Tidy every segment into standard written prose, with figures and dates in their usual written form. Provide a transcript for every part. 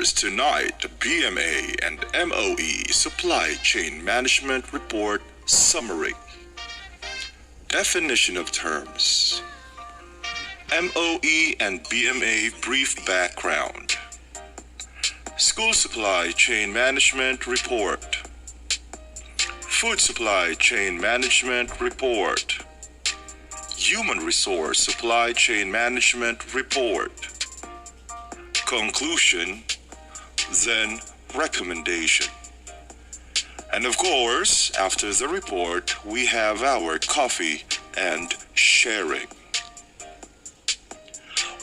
viewers tonight, the BMA and MOE Supply Chain Management Report Summary. Definition of terms. MOE and BMA brief background. School Supply Chain Management Report. Food Supply Chain Management Report. Human Resource Supply Chain Management Report. Conclusion, then recommendation. And of course, after the report, we have our coffee and sharing.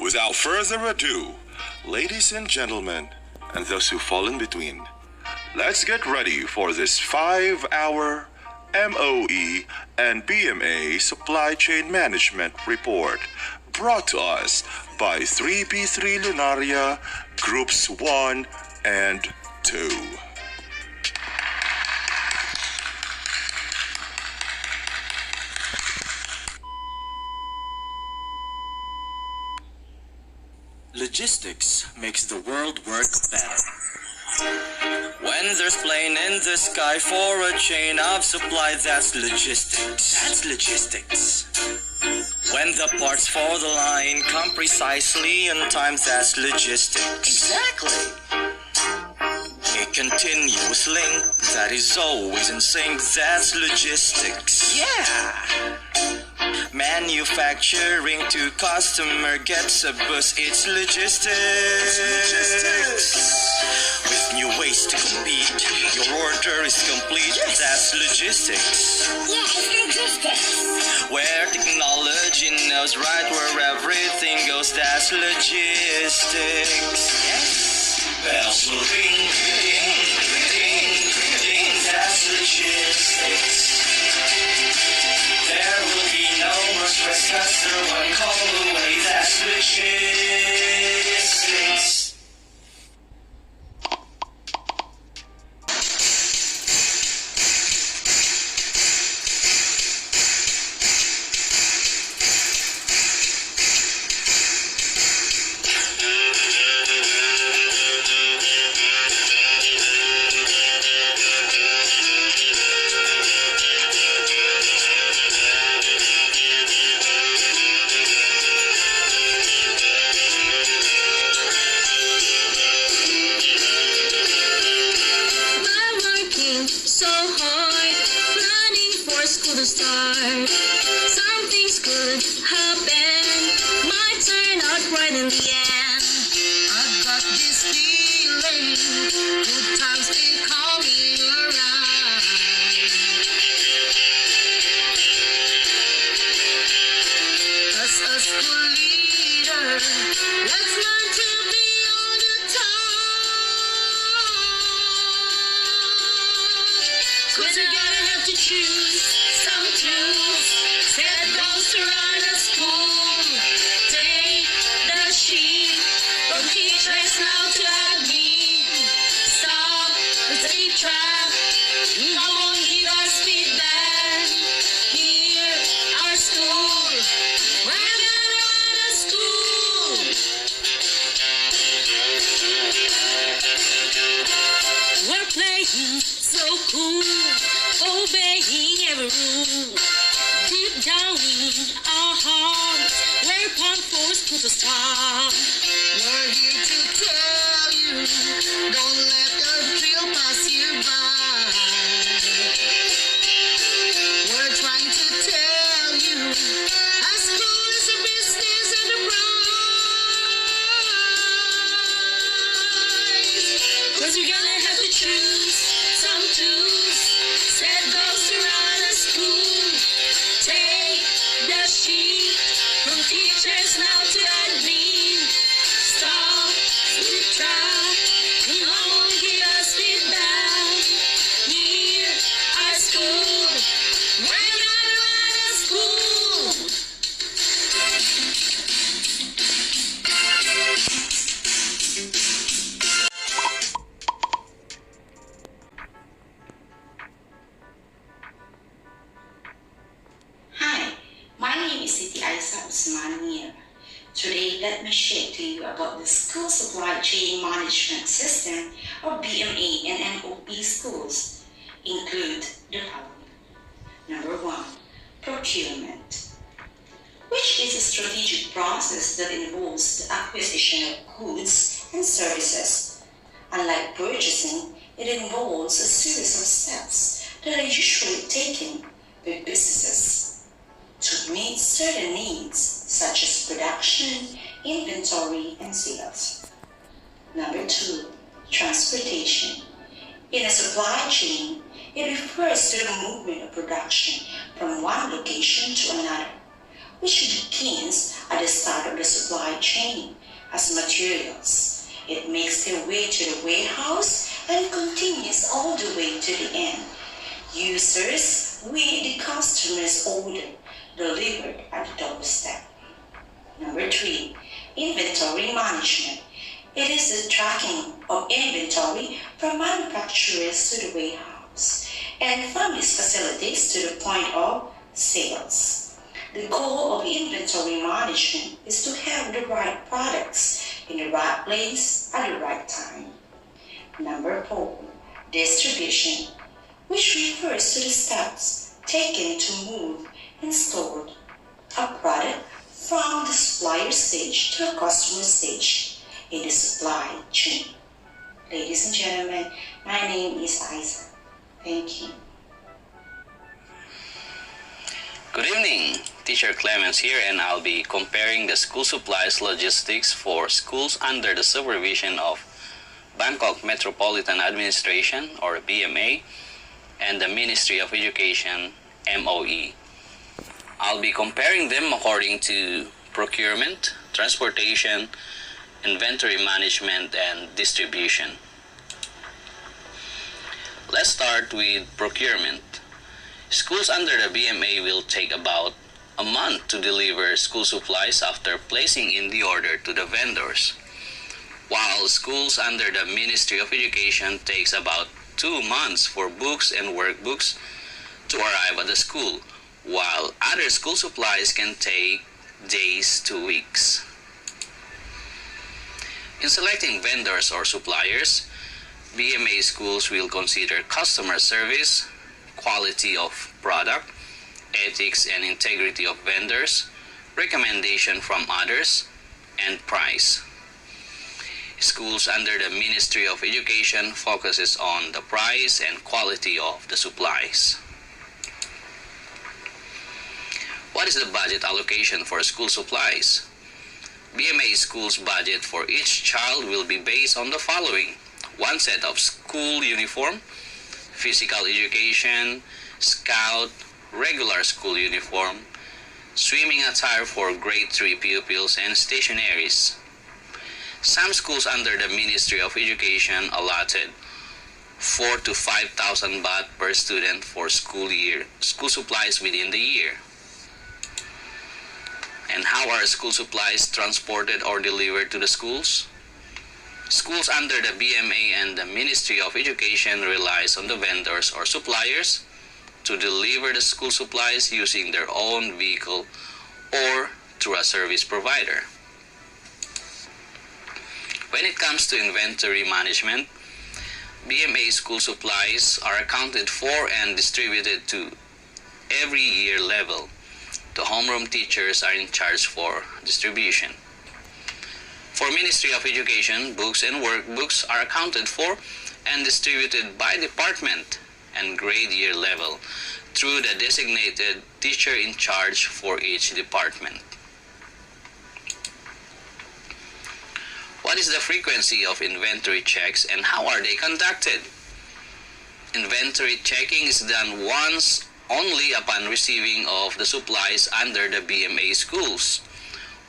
Without further ado, ladies and gentlemen, and those who fall in between, let's get ready for this 5-hour MOE and BMA Supply Chain Management Report, brought to us by 3B3 Lunaria Groups 1 and 2. Logistics makes the world work better. When there's plane in the sky for a chain of supply, that's logistics. That's logistics. When the parts for the line come precisely in time, that's logistics. Exactly. A continuous link that is always in sync, that's logistics. Yeah. Manufacturing to customer gets a boost, it's logistics. With new ways to compete, your order is complete, yes. That's logistics. Yeah, it's logistics. Where technology knows right where everything goes, that's logistics. Yes. Bells will ring, ring, ring, ring, that's logistics. There will be no more stress, cause they're one call away, that's logistics. Today, let me share to you about the School Supply Chain Management System, or BMA and MOP schools. Include the following. Number 1. Procurement, which is a strategic process that involves the acquisition of goods and services. Unlike purchasing, it involves a series of steps that are usually taken by businesses to meet certain needs such as production, inventory, and sales. Number 2. Transportation. In a supply chain, it refers to the movement of production from one location to another, which begins at the start of the supply chain as materials. It makes their way to the warehouse and continues all the way to the end. Users with the customer's order delivered at the doorstep. Number 3. Inventory management. It is the tracking of inventory from manufacturers to the warehouse and from these facilities to the point of sales. The goal of inventory management is to have the right products in the right place at the right time. Number 4. Distribution, which refers to the steps taken to move and store a product from the supplier stage to the customer stage in the supply chain. Ladies and gentlemen, my name is Isa. Thank you. Good evening, Teacher Clemens here, and I'll be comparing the school supplies logistics for schools under the supervision of Bangkok Metropolitan Administration, or BMA, and the Ministry of Education, MOE. I'll be comparing them according to procurement, transportation, inventory management, and distribution. Let's start with procurement. Schools under the BMA will take about a month to deliver school supplies after placing in the order to the vendors, while schools under the Ministry of Education takes about 2 months for books and workbooks to arrive at the school, while other school supplies can take days to weeks. In selecting vendors or suppliers, BMA schools will consider customer service, quality of product, ethics and integrity of vendors, recommendation from others, and price. Schools under the Ministry of Education focuses on the price and quality of the supplies. What is the budget allocation for school supplies? BMA school's budget for each child will be based on the following: 1 set of school uniform, physical education, scout, regular school uniform, swimming attire for grade 3 pupils, and stationaries. Some schools under the Ministry of Education allotted 4,000 to 5,000 baht per student for school supplies within the year. And how are school supplies transported or delivered to the schools? Schools under the BMA and the Ministry of Education relies on the vendors or suppliers to deliver the school supplies using their own vehicle or through a service provider. When it comes to inventory management, BMA school supplies are accounted for and distributed to every year level. The homeroom teachers are in charge for distribution. For Ministry of Education, books and workbooks are accounted for and distributed by department and grade year level through the designated teacher in charge for each department. What is the frequency of inventory checks and how are they conducted? Inventory checking is done once only upon receiving of the supplies under the BMA schools,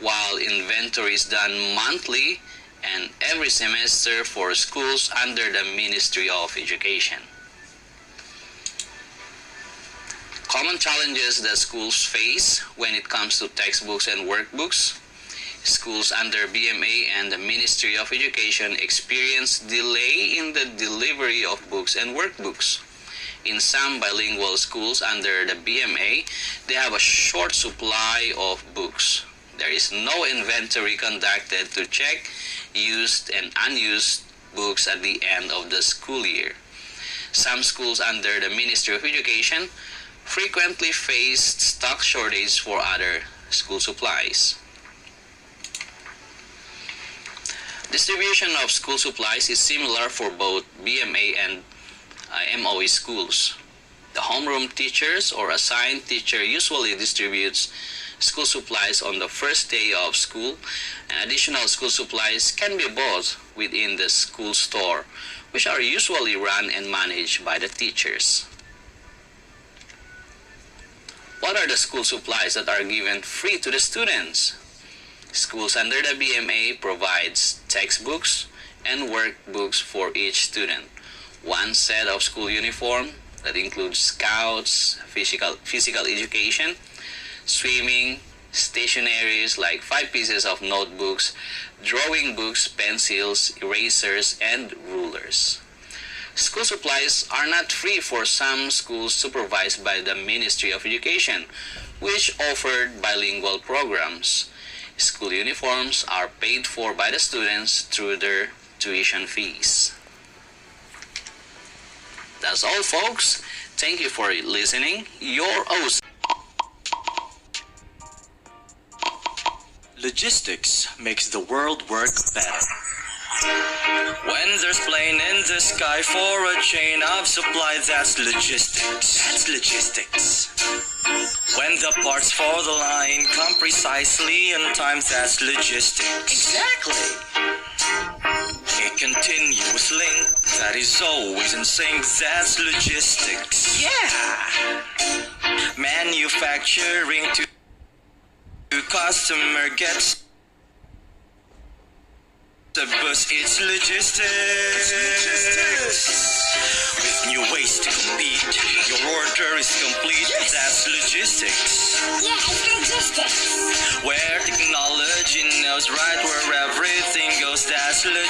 while inventory is done monthly and every semester for schools under the Ministry of Education. Common challenges that schools face when it comes to textbooks and workbooks. Schools under BMA and the Ministry of Education experience delay in the delivery of books and workbooks. In some bilingual schools under the BMA, they have a short supply of books. There is no inventory conducted to check used and unused books at the end of the school year. Some schools under the Ministry of Education frequently face stock shortage for other school supplies. Distribution of school supplies is similar for both BMA and MOE schools. The homeroom teachers or assigned teacher usually distributes school supplies on the first day of school, and additional school supplies can be bought within the school store, which are usually run and managed by the teachers. What are the school supplies that are given free to the students? Schools under the BMA provides textbooks and workbooks for each student, one set of school uniform that includes scouts, physical education, swimming, stationaries like 5 pieces of notebooks, drawing books, pencils, erasers, and rulers. School supplies are not free for some schools supervised by the Ministry of Education, which offered bilingual programs. School uniforms are paid for by the students through their tuition fees. That's all, folks. Thank you for listening. Your host. Logistics makes the world work better. When there's plane in the sky for a chain of supply, that's logistics. That's logistics. When the parts for the line come precisely in time, that's logistics. Exactly. A continuous link that is always in sync, that's logistics. Yeah. Manufacturing to customer gets the bus, it's logistics. With new ways to compete, your order is complete. Yes. That's logistics. Yeah, it's logistics. Where technology knows right where everything goes, that's logistics.